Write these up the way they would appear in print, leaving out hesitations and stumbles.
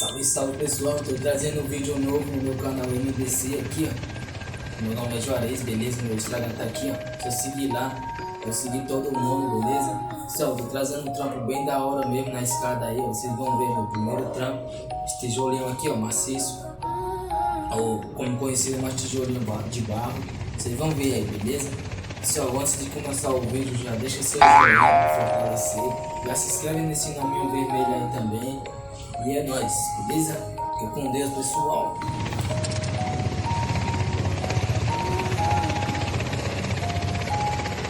Salve, salve pessoal, tô trazendo um vídeo novo no meu canal MBC aqui, ó. Meu nome é Juarez, beleza? Meu Instagram tá aqui, ó. Se eu seguir lá, eu seguir todo mundo, beleza? Pessoal, tô trazendo um trampo bem da hora mesmo na escada aí, ó. Vocês vão ver meu primeiro trampo. Esse tijolinho aqui, ó, maciço. Ou como conhecido, mais tijolinho de barro. Vocês vão ver aí, beleza? Pessoal, antes de começar o vídeo, já deixa seu joinha pra fortalecer. Já se inscreve nesse nominho vermelho aí também. E é nóis, beleza? Fica com Deus, pessoal.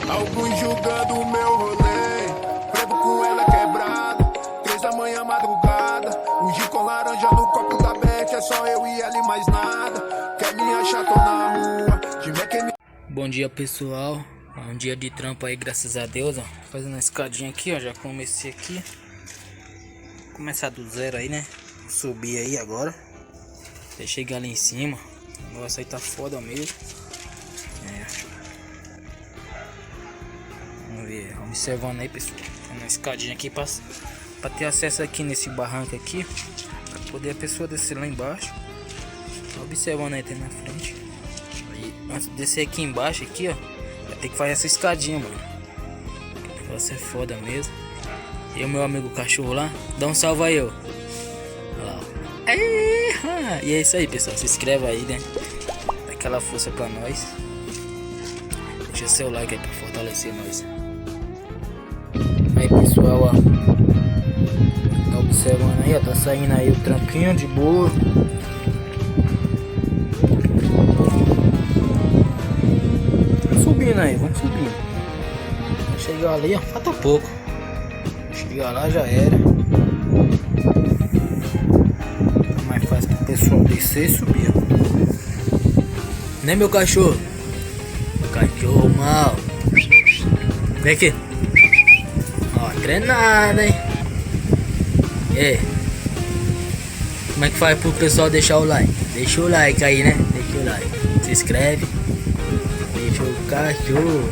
Alguns julgando o meu rolê, preto com ela quebrada, 3 da manhã madrugada, um gin com laranja no copo da Beck, é só eu e ela e mais nada, quer me achar, tô na rua, de Mac. Bom dia, pessoal. Um dia de trampo aí, graças a Deus, ó. Fazendo a escadinha aqui, ó. Já comecei aqui. Vou começar do zero aí, né? Subir aí agora. Até chegar ali em cima. O negócio aí tá foda mesmo. Vamos ver, observando aí, pessoal. Fazendo a escadinha aqui pra ter acesso aqui nesse barranco aqui. Pra poder a pessoa descer lá embaixo. Tá observando aí até na frente. Aí, antes de descer aqui embaixo, aqui, ó. Vai ter que fazer essa escadinha, mano. O negócio é foda mesmo. E o meu amigo cachorro lá, dá um salve aí, ó. Olha lá, ó. E é isso aí, pessoal. Se inscreve aí, né? Dá aquela força pra nós. Deixa seu like aí pra fortalecer nós. Aí, pessoal, ó. Tá observando aí, ó. Tá saindo aí o trampinho de boa. Subindo aí, vamos subindo. Vamos chegar ali, ó. Falta pouco. Chegar lá já era. É mais fácil pro pessoal descer e subir, ó. Né, meu cachorro? Cachorro mal. Vem aqui. Ó, treinada, hein? É. Como é que faz pro pessoal deixar o like? Deixa o like aí, né? Deixa o like. Se inscreve. Deixa o cachorro.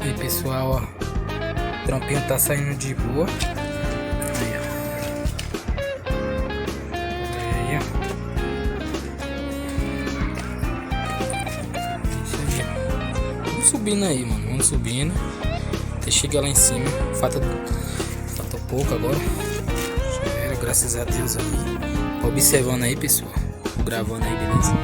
E aí, pessoal, ó. O trampinho tá saindo de boa. Aí, ó. Aí, ó. Isso aí, ó. Vamos subindo aí, mano. Vamos subindo. Até chegar lá em cima. Falta pouco agora. Já era, graças a Deus aí. Observando aí, pessoal. Gravando aí, beleza?